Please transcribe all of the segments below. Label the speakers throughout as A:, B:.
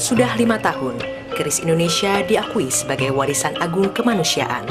A: Sudah 5 tahun, keris Indonesia diakui sebagai warisan agung kemanusiaan.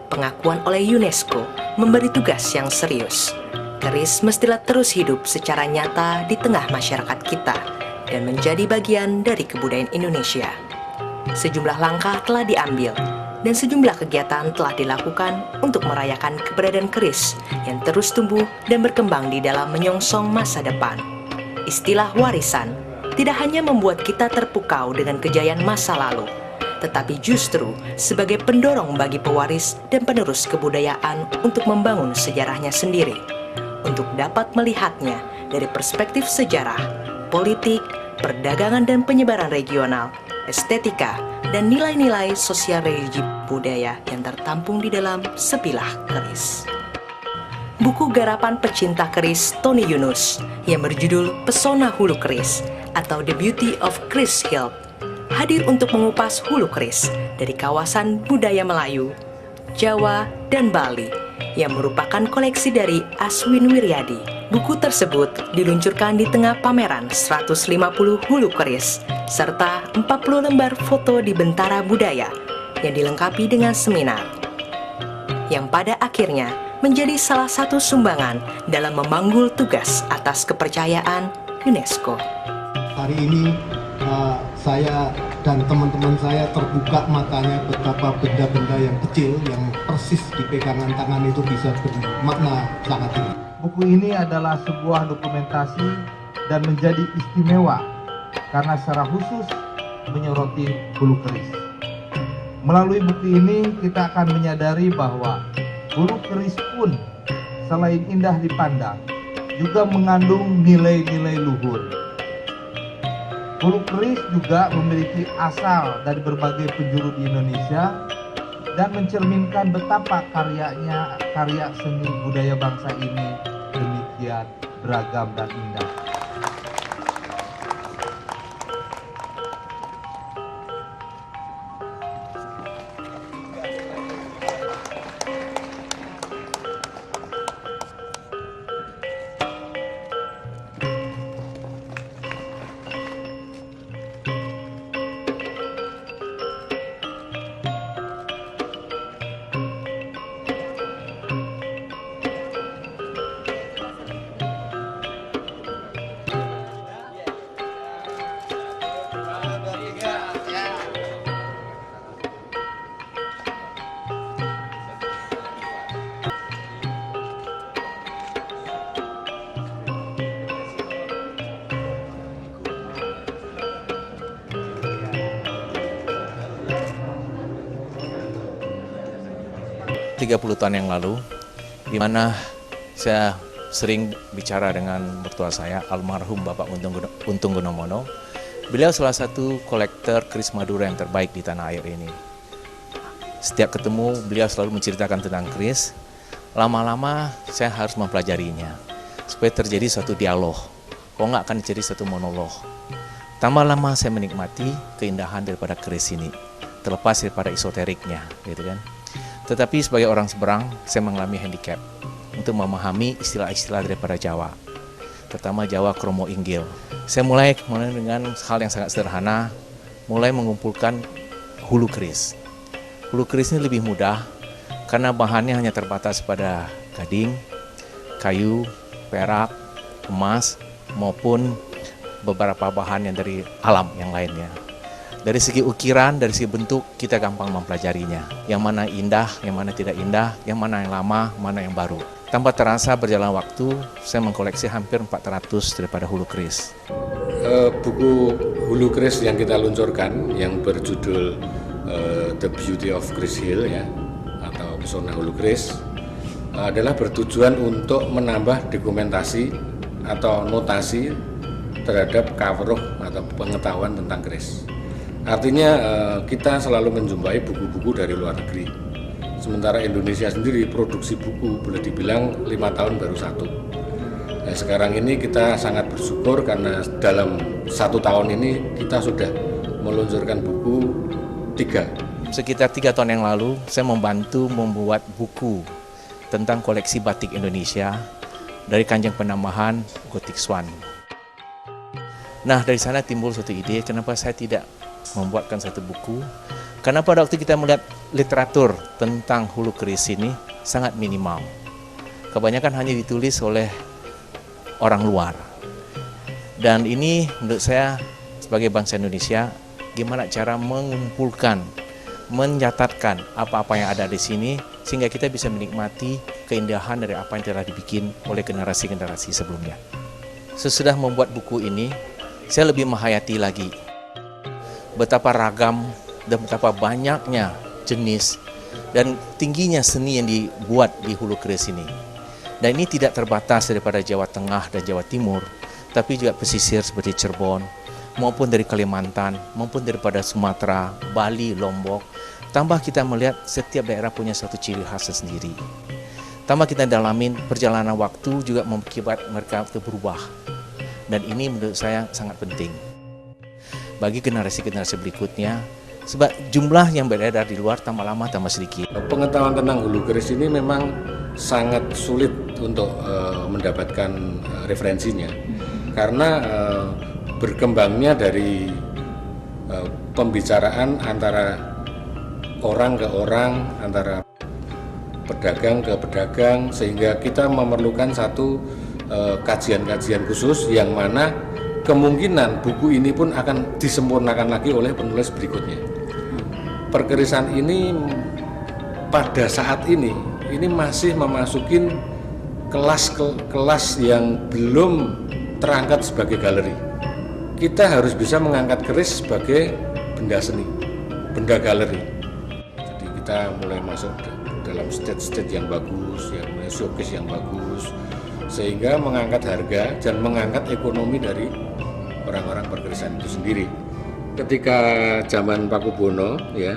A: Pengakuan oleh UNESCO memberi tugas yang serius. Keris mestilah terus hidup secara nyata di tengah masyarakat kita dan menjadi bagian dari kebudayaan Indonesia. Sejumlah langkah telah diambil dan sejumlah kegiatan telah dilakukan untuk merayakan keberadaan keris yang terus tumbuh dan berkembang di dalam menyongsong masa depan. Istilah warisan tidak hanya membuat kita terpukau dengan kejayaan masa lalu, tetapi justru sebagai pendorong bagi pewaris dan penerus kebudayaan untuk membangun sejarahnya sendiri, untuk dapat melihatnya dari perspektif sejarah, politik, perdagangan dan penyebaran regional, estetika, dan nilai-nilai sosial religi budaya yang tertampung di dalam sebilah keris. Buku garapan pecinta keris Tony Yunus yang berjudul Pesona Hulu Keris atau The Beauty of Keris Hill hadir untuk mengupas hulu keris dari kawasan budaya Melayu, Jawa, dan Bali yang merupakan koleksi dari Aswin Wiryadi. Buku tersebut diluncurkan di tengah pameran 150 hulu keris serta 40 lembar foto di Bentara Budaya yang dilengkapi dengan seminar yang pada akhirnya menjadi salah satu sumbangan dalam memanggul tugas atas kepercayaan UNESCO.
B: Hari ini saya dan teman-teman saya terbuka matanya betapa benda-benda yang kecil yang persis di pegangan tangan itu bisa bermakna sangat tinggi.
C: Buku ini adalah sebuah dokumentasi dan menjadi istimewa karena secara khusus menyoroti hulu keris. Melalui buku ini kita akan menyadari bahwa hulu keris pun selain indah dipandang juga mengandung nilai-nilai luhur. Hulu keris juga memiliki asal dari berbagai penjuru di Indonesia dan mencerminkan betapa karya seni budaya bangsa ini demikian beragam dan indah.
D: Tiga 30 tahun yang lalu, di mana saya sering bicara dengan mertua saya, almarhum Bapak Untung Gunomono. Beliau salah satu kolektor keris Madura yang terbaik di tanah air ini. Setiap ketemu, beliau selalu menceritakan tentang keris. Lama-lama saya harus mempelajarinya, supaya terjadi suatu dialog. Kok nggak akan jadi satu monolog. Tambah lama saya menikmati keindahan daripada keris ini, terlepas daripada esoteriknya, gitu kan. Tetapi sebagai orang seberang, saya mengalami handicap untuk memahami istilah-istilah daripada Jawa, terutama Jawa Kromo Inggil. Saya mulai dengan hal yang sangat sederhana, mulai mengumpulkan hulu keris. Hulu keris ini lebih mudah karena bahannya hanya terbatas pada gading, kayu, perak, emas, maupun beberapa bahan yang dari alam yang lainnya. Dari segi ukiran, dari segi bentuk, kita gampang mempelajarinya. Yang mana indah, yang mana tidak indah, yang mana yang lama, mana yang baru. Tanpa terasa berjalan waktu, saya mengkoleksi hampir 400 daripada hulu keris.
E: Buku hulu keris yang kita luncurkan, yang berjudul The Beauty of Keris Hill, ya, atau Pesona Hulu Keris, adalah bertujuan untuk menambah dokumentasi atau notasi terhadap cover atau pengetahuan tentang keris. Artinya kita selalu menjumpai buku-buku dari luar negeri. Sementara Indonesia sendiri produksi buku boleh dibilang 5 tahun baru satu. Nah, sekarang ini kita sangat bersyukur karena dalam 1 tahun ini kita sudah meluncurkan buku 3.
D: Sekitar 3 tahun yang lalu, saya membantu membuat buku tentang koleksi batik Indonesia dari Kanjeng Penambahan Gotik Swan. Nah, dari sana timbul suatu ide, kenapa saya tidak membuatkan satu buku. Karena pada waktu kita melihat literatur tentang hulu keris ini sangat minimal. Kebanyakan hanya ditulis oleh orang luar. Dan ini menurut saya sebagai bangsa Indonesia, gimana cara mengumpulkan, mencatatkan apa-apa yang ada di sini sehingga kita bisa menikmati keindahan dari apa yang telah dibikin oleh generasi-generasi sebelumnya. Sesudah membuat buku ini, saya lebih menghayati lagi betapa ragam dan betapa banyaknya jenis dan tingginya seni yang dibuat di hulu keris ini. Dan ini tidak terbatas daripada Jawa Tengah dan Jawa Timur, tapi juga pesisir seperti Cirebon, maupun dari Kalimantan, maupun daripada Sumatera, Bali, Lombok. Tambah kita melihat setiap daerah punya satu ciri khas sendiri. Tambah kita dalamin perjalanan waktu juga membuat mereka berubah. Dan ini menurut saya sangat penting bagi generasi-generasi berikutnya, sebab jumlah yang beredar di luar tambah lama tambah sedikit.
E: Pengetahuan tentang hulu keris ini memang sangat sulit untuk mendapatkan referensinya, karena berkembangnya dari pembicaraan antara orang ke orang, antara pedagang ke pedagang, sehingga kita memerlukan satu kajian-kajian khusus yang mana kemungkinan buku ini pun akan disempurnakan lagi oleh penulis berikutnya. Perkerisan ini pada saat ini masih memasukin kelas-kelas yang belum terangkat sebagai galeri. Kita harus bisa mengangkat keris sebagai benda seni, benda galeri. Jadi kita mulai masuk dalam stage-stage yang bagus, yang showcase yang bagus, sehingga mengangkat harga dan mengangkat ekonomi dari orang-orang perkerisan itu sendiri. Ketika zaman Pakubuwono, ya,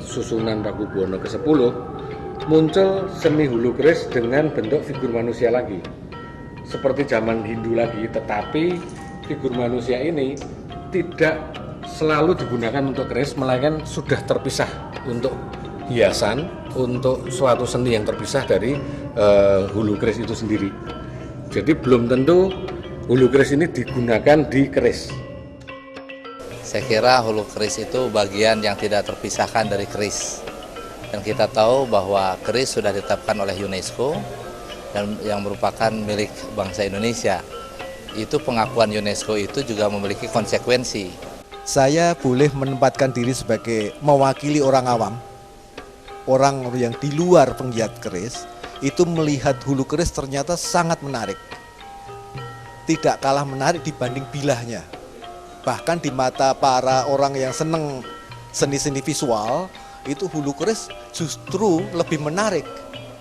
E: susunan Pakubuwono ke-10, muncul seni hulu keris dengan bentuk figur manusia lagi, seperti zaman Hindu lagi, tetapi figur manusia ini tidak selalu digunakan untuk keris, melainkan sudah terpisah untuk hiasan, untuk suatu seni yang terpisah dari hulu keris itu sendiri. Jadi belum tentu hulu keris ini digunakan di keris.
F: Saya kira hulu keris itu bagian yang tidak terpisahkan dari keris. Dan kita tahu bahwa keris sudah ditetapkan oleh UNESCO dan yang merupakan milik bangsa Indonesia. Itu pengakuan UNESCO itu juga memiliki konsekuensi.
G: Saya boleh menempatkan diri sebagai mewakili orang awam, orang yang di luar penggiat keris, itu melihat hulu keris ternyata sangat menarik. Tidak kalah menarik dibanding bilahnya. Bahkan di mata para orang yang senang seni-seni visual, itu hulu keris justru lebih menarik.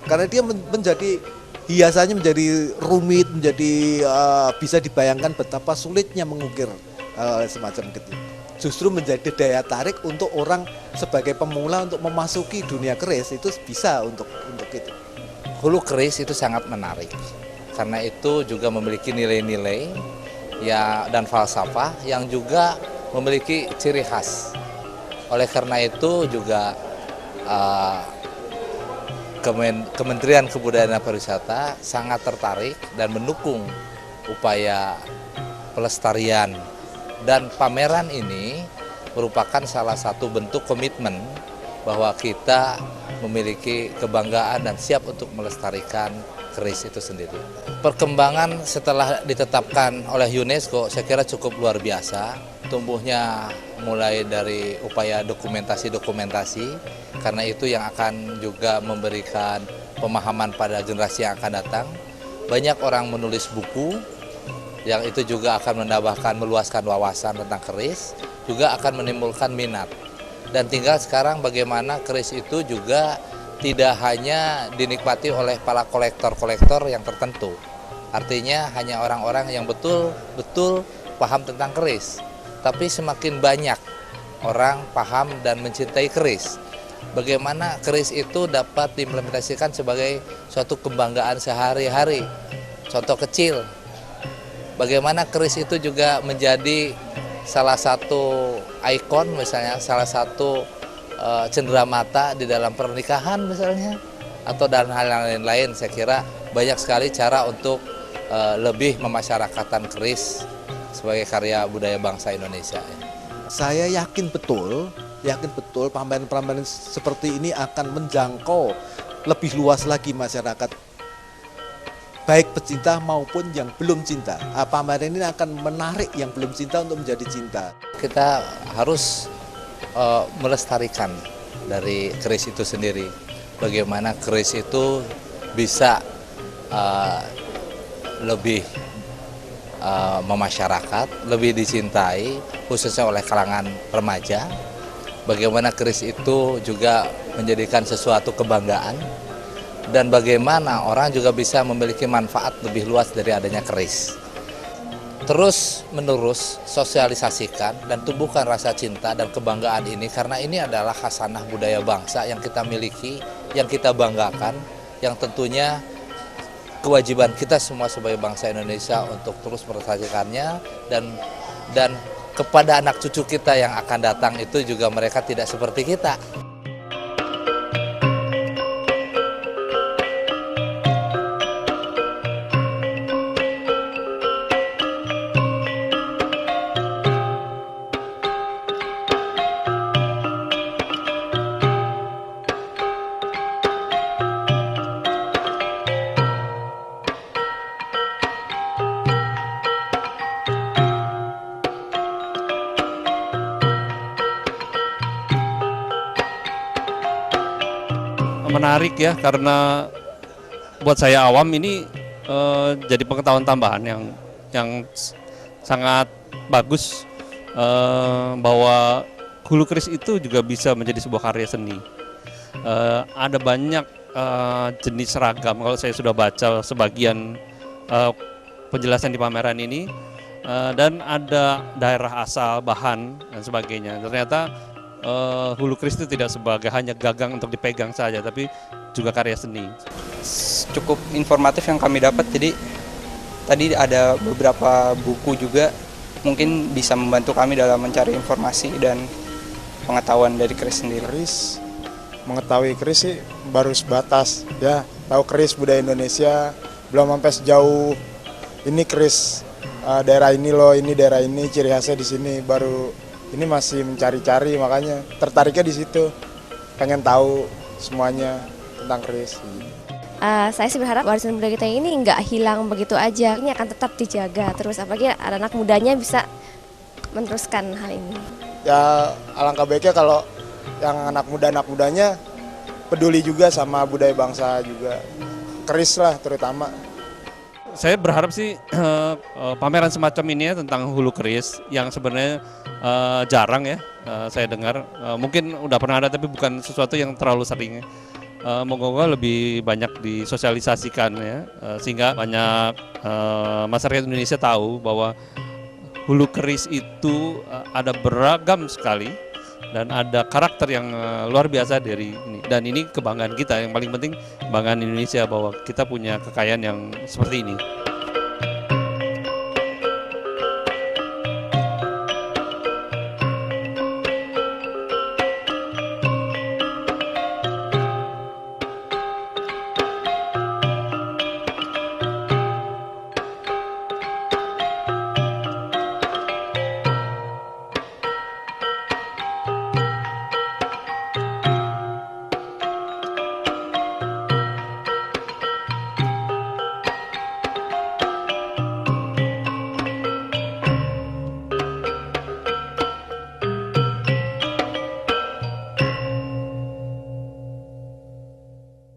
G: Karena dia menjadi, hiasannya menjadi rumit, menjadi bisa dibayangkan betapa sulitnya mengukir semacam itu. Justru menjadi daya tarik untuk orang sebagai pemula untuk memasuki dunia keris, itu bisa untuk itu.
F: Hulu keris itu sangat menarik. Karena itu juga memiliki nilai-nilai ya dan falsafah yang juga memiliki ciri khas. Oleh karena itu juga Kementerian Kebudayaan dan Pariwisata sangat tertarik dan mendukung upaya pelestarian, dan pameran ini merupakan salah satu bentuk komitmen bahwa kita memiliki kebanggaan dan siap untuk melestarikan keris itu sendiri. Perkembangan setelah ditetapkan oleh UNESCO saya kira cukup luar biasa. Tumbuhnya mulai dari upaya dokumentasi, karena itu yang akan juga memberikan pemahaman pada generasi yang akan datang. Banyak orang menulis buku, yang itu juga akan menambahkan, meluaskan wawasan tentang keris, juga akan menimbulkan minat. Dan tinggal sekarang bagaimana keris itu juga tidak hanya dinikmati oleh para kolektor-kolektor yang tertentu. Artinya hanya orang-orang yang betul-betul paham tentang keris. Tapi semakin banyak orang paham dan mencintai keris. Bagaimana keris itu dapat diimplementasikan sebagai suatu kebanggaan sehari-hari. Contoh kecil, bagaimana keris itu juga menjadi salah satu ikon, misalnya salah satu cenderamata di dalam pernikahan misalnya, atau dan hal lain-lain. Saya kira banyak sekali cara untuk lebih memasyarakatkan keris sebagai karya budaya bangsa Indonesia.
G: Saya yakin betul pameran-pameran seperti ini akan menjangkau lebih luas lagi masyarakat, baik pecinta maupun yang belum cinta. Pameran ini akan menarik yang belum cinta untuk menjadi cinta.
F: Kita harus melestarikan dari keris itu sendiri. Bagaimana keris itu bisa lebih memasyarakat, lebih dicintai, khususnya oleh kalangan remaja. Bagaimana keris itu juga menjadikan sesuatu kebanggaan, dan bagaimana orang juga bisa memiliki manfaat lebih luas dari adanya keris. Terus menerus sosialisasikan dan tumbuhkan rasa cinta dan kebanggaan ini, karena ini adalah khasanah budaya bangsa yang kita miliki, yang kita banggakan, yang tentunya kewajiban kita semua sebagai bangsa Indonesia untuk terus melestarikannya, dan kepada anak cucu kita yang akan datang itu juga mereka tidak seperti kita.
H: Menarik ya, karena buat saya awam ini jadi pengetahuan tambahan yang sangat bagus, bahwa hulu keris itu juga bisa menjadi sebuah karya seni. Ada banyak jenis seragam. Kalau saya sudah baca sebagian penjelasan di pameran ini, dan ada daerah asal, bahan dan sebagainya. Ternyata hulu keris itu tidak sebagai hanya gagang untuk dipegang saja, tapi juga karya seni.
I: Cukup informatif yang kami dapat, jadi tadi ada beberapa buku juga, mungkin bisa membantu kami dalam mencari informasi dan pengetahuan dari keris sendiri.
J: Mengetahui keris sih baru sebatas, ya tahu keris budaya Indonesia, belum sampai sejauh ini keris daerah ini loh, ini daerah ini, ciri khasnya di sini, baru ini masih mencari-cari, makanya tertariknya di situ, pengen tahu semuanya tentang keris.
K: Saya sih berharap warisan budaya kita ini nggak hilang begitu aja, ini akan tetap dijaga terus, apalagi anak mudanya bisa meneruskan hal ini.
J: Ya alangkah baiknya kalau yang anak mudanya peduli juga sama budaya bangsa juga, keris lah terutama.
H: Saya berharap sih pameran semacam ini ya, tentang hulu keris yang sebenarnya jarang ya saya dengar. Mungkin udah pernah ada tapi bukan sesuatu yang terlalu sering. Moga-moga lebih banyak disosialisasikan ya, sehingga banyak masyarakat Indonesia tahu bahwa hulu keris itu ada beragam sekali dan ada karakter yang luar biasa dari ini. Dan ini kebanggaan kita, yang paling penting kebanggaan Indonesia bahwa kita punya kekayaan yang seperti ini.